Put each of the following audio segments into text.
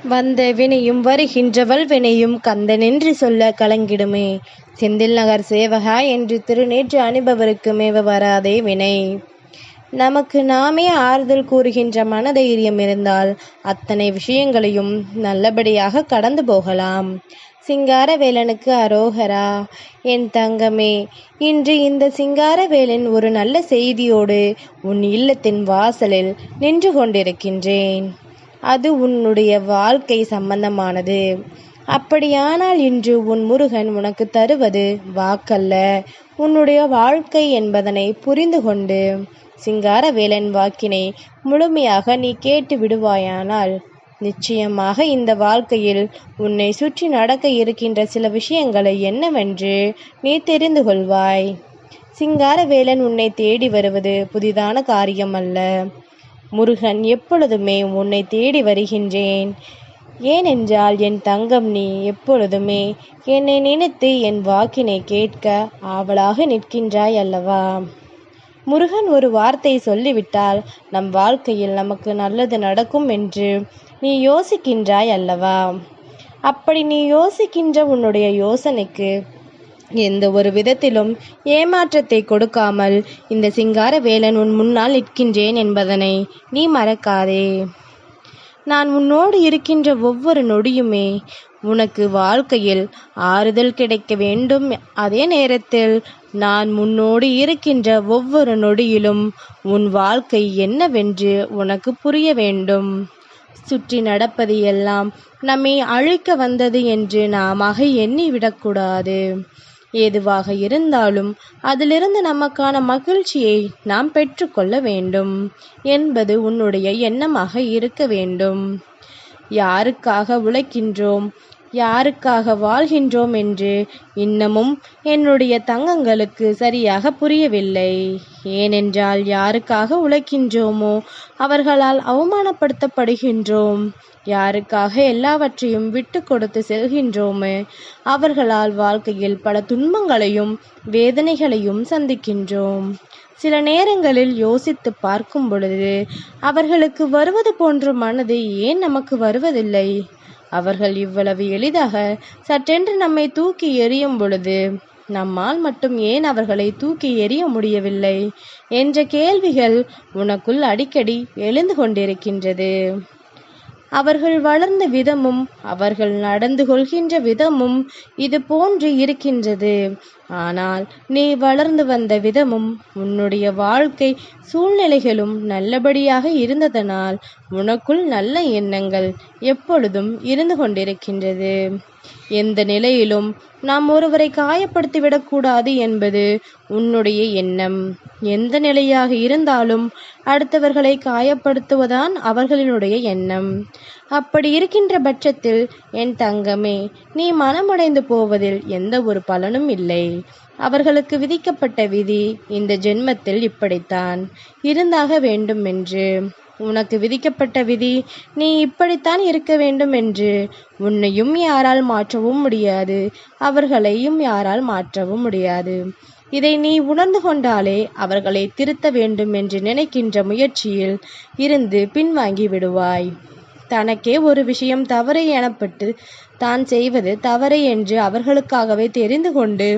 வந்த வினையும் வருகின்றவள் வினையும் கந்தனென்று சொல்ல கலங்கிடுமே. செந்தில் நகர் சேவகா என்று திருநேற்று அனுபவருக்கு மேவ வராதே வினை. நமக்கு நாமே ஆறுதல் கூறுகின்ற மனதைரியம் இருந்தால் அத்தனை விஷயங்களையும் நல்லபடியாக கடந்து போகலாம். சிங்காரவேலனுக்கு அரோகரா. என் தங்கமே, இன்று இந்த சிங்காரவேலன் ஒரு நல்ல செய்தியோடு உன் இல்லத்தின் வாசலில் நின்று கொண்டிருக்கின்றேன். அது உன்னுடைய வாழ்க்கை சம்பந்தமானது. அப்படியானால் இன்று உன் முருகன் உனக்கு தருவது வாக்கல்ல, உன்னுடைய வாழ்க்கை என்பதனை புரிந்து கொண்டு சிங்காரவேலன் வாக்கினை முழுமையாக நீ கேட்டு விடுவாயானால் நிச்சயமாக இந்த வாழ்க்கையில் உன்னை சுற்றி நடக்க இருக்கின்ற சில விஷயங்களை என்னவென்று நீ தெரிந்து கொள்வாய். சிங்காரவேலன் உன்னை தேடி வருவது புதிதான காரியம் அல்ல. முருகன் எப்பொழுதுமே உன்னை தேடி வருகின்றேன். ஏனென்றால் என் தங்கம், நீ எப்பொழுதுமே என்னை நினைத்து என் வாக்கினை கேட்க ஆவலாக நிற்கின்றாய் அல்லவா? முருகன் ஒரு வார்த்தை சொல்லிவிட்டால் நம் வாழ்க்கையில் நமக்கு நல்லது நடக்கும் என்று நீ யோசிக்கின்றாய் அல்லவா? அப்படி நீ யோசிக்கின்ற உன்னுடைய யோசனைக்கு எந்த ஒரு விதத்திலும் ஏமாற்றத்தை கொடுக்காமல் இந்த சிங்காரவேலன் உன் முன்னால் நிற்கின்றேன் என்பதனை நீ மறக்காதே. நான் உன்னோடு இருக்கின்ற ஒவ்வொரு நொடியுமே உனக்கு வாழ்க்கையில் ஆறுதல் கிடைக்க வேண்டும். அதே நேரத்தில் நான் முன்னோடு இருக்கின்ற ஒவ்வொரு நொடியிலும் உன் வாழ்க்கை என்னவென்று உனக்கு புரிய வேண்டும். சுற்றி நடப்பது எல்லாம் நம்மை அழிக்க வந்தது என்று நாமாக எண்ணிவிடக்கூடாது. எதுவாக இருந்தாலும் அதிலிருந்து நமக்கான மகிழ்ச்சியை நாம் பெற்றுக்கொள்ள வேண்டும் என்பது உன்னுடைய எண்ணமாக இருக்க வேண்டும். யாருக்காக உழைக்கின்றோம், யாருக்காக வாழ்கின்றோம் என்று இன்னமும் என்னுடைய தங்கங்களுக்கு சரியாக புரியவில்லை. ஏனென்றால் யாருக்காக உழைக்கின்றோமோ அவர்களால் அவமானப்படுத்தப்படுகின்றோம். யாருக்காக எல்லாவற்றையும் விட்டு கொடுத்து செல்கின்றோமோ அவர்களால் வாழ்க்கையில் பல துன்பங்களையும் வேதனைகளையும் சந்திக்கின்றோம். சில நேரங்களில் யோசித்து பார்க்கும் பொழுது அவர்களுக்கு வருவது போன்ற மனது ஏன் நமக்கு வருவதில்லை? அவர்கள் இவ்வளவு எளிதாக சற்றென்று நம்மை தூக்கி எறியும் பொழுது நம்மால் மட்டும் ஏன் அவர்களை தூக்கி எறிய முடியவில்லை என்ற கேள்விகள் உனக்குள் அடிக்கடி எழுந்து கொண்டிருக்கின்றது. அவர்கள் வளர்ந்த விதமும் அவர்கள் நடந்து கொள்கின்ற விதமும் இது போன்று இருக்கின்றது. ஆனால் நீ வளர்ந்து வந்த விதமும் உன்னுடைய வாழ்க்கை சூழ்நிலைகளும் நல்லபடியாக இருந்ததனால் உனக்குள் நல்ல எண்ணங்கள் எப்பொழுதும் இருந்து கொண்டிருக்கின்றது. எந்த நிலையிலும் நாம் ஒருவரை காயப்படுத்திவிடக்கூடாது என்பது உன்னுடைய எண்ணம். எந்த நிலையாக இருந்தாலும் அடுத்தவர்களை காயப்படுத்துவதான் அவர்களினுடைய எண்ணம். அப்படி இருக்கின்ற பட்சத்தில் என் தங்கமே, நீ மனமுடைந்து போவதில் எந்த ஒரு பலனும் இல்லை. அவர்களுக்கு விதிக்கப்பட்ட விதி இந்த ஜென்மத்தில் இப்படித்தான் இருந்தாக வேண்டும் என்று. உனக்கு விதிக்கப்பட்ட விதி நீ இப்படித்தான் இருக்க வேண்டும் என்று உன்னையும் யாரால் மாற்றவும் முடியாது, அவர்களையும் யாரால் மாற்றவும் முடியாது. இதை நீ உணர்ந்து கொண்டாலே அவர்களை திருத்த வேண்டும் என்று நினைக்கின்ற முயற்சியில் இருந்து பின்வாங்கி விடுவாய். தனக்கே ஒரு விஷயம் தவறு எனப்பட்டு தான் செய்வது தவறு என்று அவர்களுக்காகவே தெரிந்து கொண்டு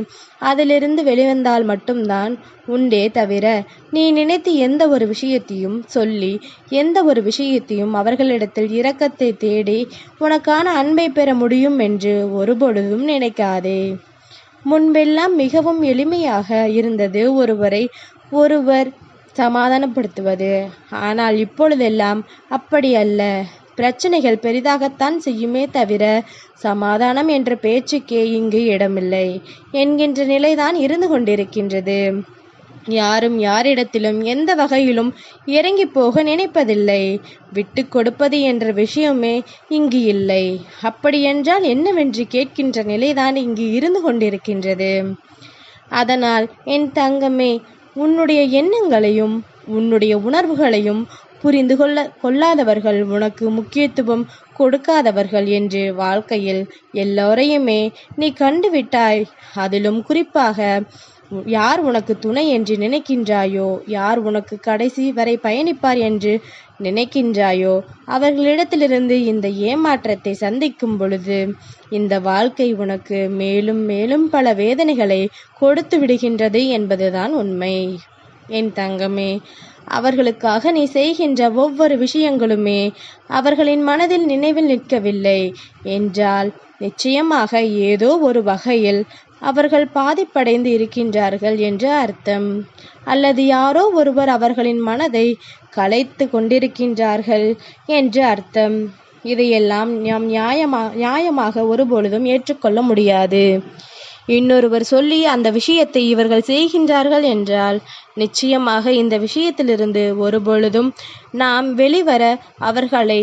அதிலிருந்து வெளிவந்தால் மட்டும்தான் உண்டே தவிர நீ நினைத்து எந்த ஒரு விஷயத்தையும் சொல்லி எந்த ஒரு விஷயத்தையும் அவர்களிடத்தில் இரக்கத்தை தேடி உனக்கான அன்பை பெற முடியும் என்று ஒருபொழுதும் நினைக்காதே. முன்பெல்லாம் மிகவும் எளிமையாக இருந்தது ஒருவரை ஒருவர் சமாதானப்படுத்துவது. ஆனால் இப்பொழுதெல்லாம் அப்படி அல்ல. பிரச்சனைகள் பெரிதாகத்தான் செய்யுமே தவிர சமாதானம் என்ற பேச்சுக்கே இங்கு இடமில்லை என்கின்ற நிலைதான் இருந்து கொண்டிருக்கின்றது. யாரும் யாரிடத்திலும் எந்த வகையிலும் இறங்கி போக நினைப்பதில்லை. விட்டு கொடுப்பது என்ற விஷயமே இங்கு இல்லை. அப்படியென்றால் என்னவென்று கேட்கின்ற நிலைதான் இங்கு இருந்து கொண்டிருக்கின்றது. அதனால் என் தங்கமே, உன்னுடைய எண்ணங்களையும் உன்னுடைய உணர்வுகளையும் புரிந்து கொள்ளாதவர்கள், உனக்கு முக்கியத்துவம் கொடுக்காதவர்கள் என்று வாழ்க்கையில் எல்லோரையுமே நீ கண்டுவிட்டாய். அதிலும் குறிப்பாக யார் உனக்கு துணை என்று நினைக்கின்றாயோ, யார் உனக்கு கடைசி வரை பயணிப்பார் என்று நினைக்கின்றாயோ, அவர்களிடத்திலிருந்து இந்த ஏமாற்றத்தை சந்திக்கும் பொழுது இந்த வாழ்க்கை உனக்கு மேலும் மேலும் பல வேதனைகளை கொடுத்து விடுகின்றது என்பதுதான் உண்மை. என் தங்கமே, அவர்களுக்காக நீ செய்கின்ற ஒவ்வொரு விஷயங்களுமே அவர்களின் மனதில் நினைவில் நிற்கவில்லை என்றால் நிச்சயமாக ஏதோ ஒரு வகையில் அவர்கள் பாதிப்படைந்து இருக்கின்றார்கள் என்று அர்த்தம். அல்லது யாரோ ஒருவர் அவர்களின் மனதை கலைத்து கொண்டிருக்கின்றார்கள் என்று அர்த்தம். இதையெல்லாம் நாம் நியாயமாக ஒருபொழுதும் ஏற்றுக்கொள்ள முடியாது. இன்னொருவர் சொல்லி அந்த விஷயத்தை இவர்கள் செய்கின்றார்கள் என்றால் நிச்சயமாக இந்த விஷயத்திலிருந்து ஒருபொழுதும் நாம் வெளிவர அவர்களை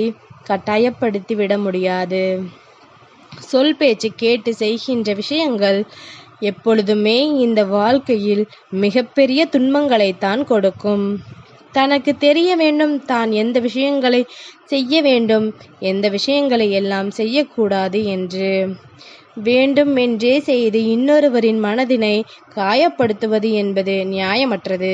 கட்டாயப்படுத்தி விட முடியாது. சொல் பேச்சு கேட்டு செய்கின்ற விஷயங்கள் எப்பொழுதுமே இந்த வாழ்க்கையில் மிகப்பெரிய துன்பங்களைத்தான் கொடுக்கும். தனக்கு தெரிய வேண்டும் தான் எந்த விஷயங்களை செய்ய வேண்டும், எந்த விஷயங்களை எல்லாம் செய்யக்கூடாது என்று வேண்டும் என்றே செய்து இன்னொருவரின் மனதினை காயப்படுத்துவது என்பது நியாயமற்றது.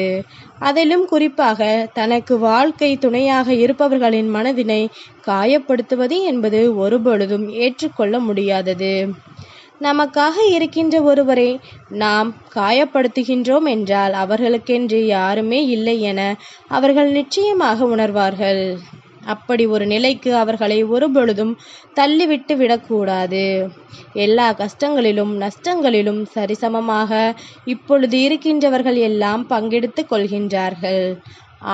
அதிலும் குறிப்பாக தனக்கு வாழ்க்கை துணையாக இருப்பவர்களின் மனதினை காயப்படுத்துவது என்பது ஒருபொழுதும் ஏற்றுக்கொள்ள முடியாதது. நமக்காக இருக்கின்ற ஒருவரை நாம் காயப்படுத்துகின்றோம் என்றால் அவர்களுக்கென்று யாருமே இல்லை என அவர்கள் நிச்சயமாக உணர்வார்கள். அப்படி ஒரு நிலைக்கு அவர்களை ஒருபொழுதும் தள்ளிவிட்டு விடக்கூடாது. எல்லா கஷ்டங்களிலும் நஷ்டங்களிலும் சரிசமமாக இப்பொழுது இருக்கின்றவர்கள் எல்லாம் பங்கெடுத்து கொள்கின்றார்கள்.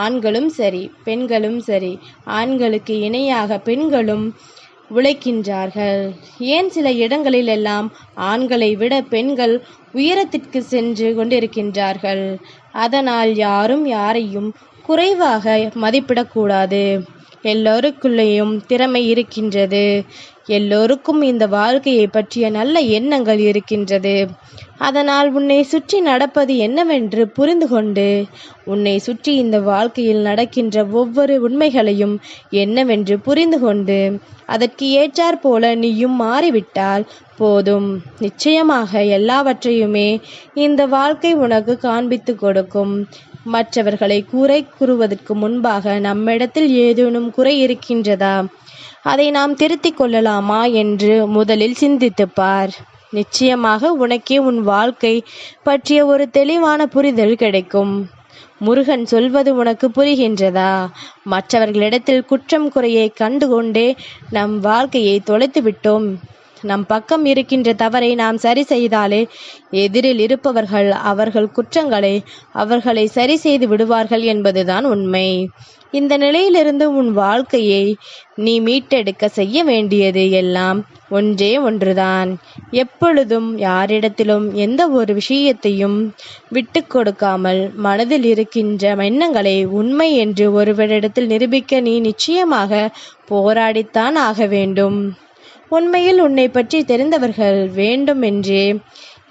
ஆண்களும் சரி, பெண்களும் சரி. ஆண்களுக்கு இணையாக பெண்களும் உழைக்கின்றார்கள். ஏன் சில இடங்களில் எல்லாம் ஆண்களை விட பெண்கள் உயரத்திற்கு சென்று கொண்டிருக்கின்றார்கள். அதனால் யாரும் யாரையும் குறைவாக மதிப்பிடக்கூடாது. எல்லோருக்குள்ளேயும் திறமை இருக்கின்றது. எல்லோருக்கும் இந்த வாழ்க்கையை பற்றிய நல்ல எண்ணங்கள் இருக்கின்றது. அதனால் உன்னை சுற்றி நடப்பது என்னவென்று புரிந்து கொண்டு உன்னை சுற்றி இந்த வாழ்க்கையில் நடக்கின்ற ஒவ்வொரு உண்மைகளையும் என்னவென்று புரிந்து கொண்டு அதற்கு ஏற்றாற் போல நீயும் மாறிவிட்டால் போதும். நிச்சயமாக எல்லாவற்றையுமே இந்த வாழ்க்கை உனக்கு காண்பித்து கொடுக்கும். மற்றவர்களை குறை கூறுவதற்கு முன்பாக நம்மிடத்தில் ஏதேனும் குறை இருக்கின்றதா, அதை நாம் திருத்திக் கொள்ளலாமா என்று முதலில் சிந்தித்துப் பார். நிச்சயமாக உனக்கே உன் வாழ்க்கை பற்றிய ஒரு தெளிவான புரிதல் கிடைக்கும். முருகன் சொல்வது உனக்கு புரிகின்றதா? மற்றவர்களிடத்தில் குற்றம் குறையை கண்டுகொண்டே நம் வாழ்க்கையை தொலைத்து விட்டோம். நம் பக்கம் இருக்கின்ற தவறை நாம் சரி செய்தாலே எதிரில் இருப்பவர்கள் அவர்கள் அவர்களை சரி செய்து விடுவார்கள் என்பதுதான் உண்மை. இந்த நிலையிலிருந்து உன் வாழ்க்கையை நீ மீட்டெடுக்க செய்ய வேண்டியது எல்லாம் ஒன்றே ஒன்றுதான். எப்பொழுதும் யாரிடத்திலும் எந்த ஒரு விஷயத்தையும் விட்டு கொடுக்காமல் மனதில் இருக்கின்ற எண்ணங்களை உண்மை என்று ஒருவரிடத்தில் நிரூபிக்க நீ நிச்சயமாக போராடித்தான் ஆக வேண்டும். உண்மையில் உன்னை பற்றி தெரிந்தவர்கள் வேண்டும் என்றே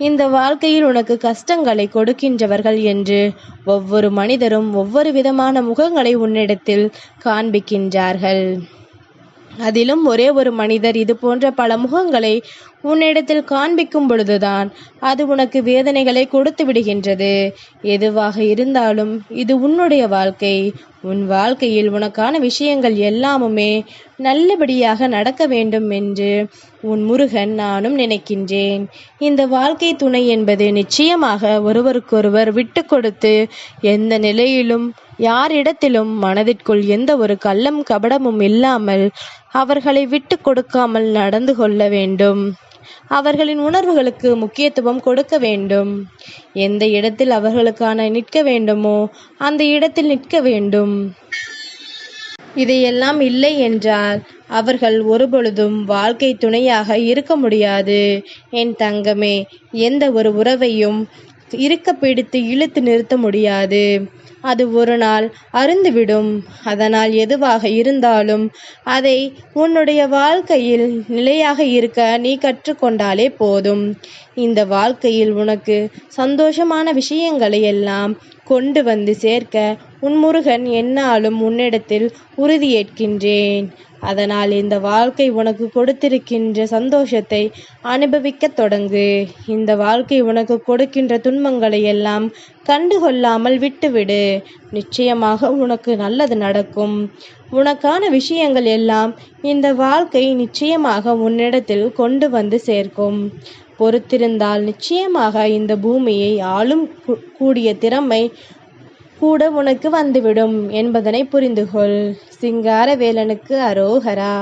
இந்த வாழ்க்கையில் உனக்கு கஷ்டங்களை கொடுக்கின்றவர்கள் என்று ஒவ்வொரு மனிதரும் ஒவ்வொரு விதமான முகங்களை உன்னிடத்தில் காண்பிக்கின்றார்கள். அதிலும் ஒரே ஒரு மனிதர் இது போன்ற பல முகங்களை உன்னிடத்தில் காண்பிக்கும் பொழுதுதான் அது உனக்கு வேதனைகளை கொடுத்து விடுகின்றது. எதுவாக இருந்தாலும் இது உன்னுடைய வாழ்க்கை. உன் வாழ்க்கையில் உனக்கான விஷயங்கள் எல்லாமுமே நல்லபடியாக நடக்க வேண்டும் என்று உன் முருகன் நானும் நினைக்கின்றேன். இந்த வாழ்க்கை துணை என்பது நிச்சயமாக ஒருவருக்கொருவர் விட்டு கொடுத்து எந்த நிலையிலும் யாரிடத்திலும் மனதிற்குள் எந்த ஒரு கள்ளம் கபடமும் இல்லாமல் அவர்களை விட்டு கொடுக்காமல் நடந்து கொள்ள வேண்டும். அவர்களின் உணர்வுகளுக்கு முக்கியத்துவம் கொடுக்க வேண்டும். எந்த இடத்தில் அவர்களுக்கான நிற்க வேண்டுமோ அந்த இடத்தில் நிற்க வேண்டும். இதையெல்லாம் இல்லை என்றால் அவர்கள் ஒருபொழுதும் வாழ்க்கை துணையாக இருக்க முடியாது. என் தங்கமே, எந்த ஒரு உறவையும் இருக்க பிடித்து இழுத்து நிறுத்த முடியாது. அது ஒரு நாள் அருந்துவிடும். அதனால் எதுவாக இருந்தாலும் அதை உன்னுடைய வாழ்க்கையில் நிலையாக இருக்க நீ கற்றுக்கொண்டாலே போதும். இந்த வாழ்க்கையில் உனக்கு சந்தோஷமான விஷயங்களை எல்லாம் கொண்டு வந்து சேர்க்க உன் முருகன் என்னாலும் உன்னிடத்தில் உறுதியேற்கின்றேன். அதனால் இந்த வாழ்க்கை உனக்கு கொடுத்திருக்கின்ற சந்தோஷத்தை அனுபவிக்கத் தொடங்கு. இந்த வாழ்க்கை உனக்கு கொடுக்கின்ற துன்பங்களை எல்லாம் கண்டுகொள்ளாமல் விட்டுவிடு. நிச்சயமாக உனக்கு நல்லது நடக்கும். உனக்கான விஷயங்கள் எல்லாம் இந்த வாழ்க்கை நிச்சயமாக உன்னிடத்தில் கொண்டு வந்து சேர்க்கும். பொறுத்திருந்தால் நிச்சயமாக இந்த பூமியை ஆளும் கூடிய திறமை கூட உனக்கு வந்துவிடும் என்பதனை புரிந்துகொள். சிங்காரவேலனுக்கு அரோகரா.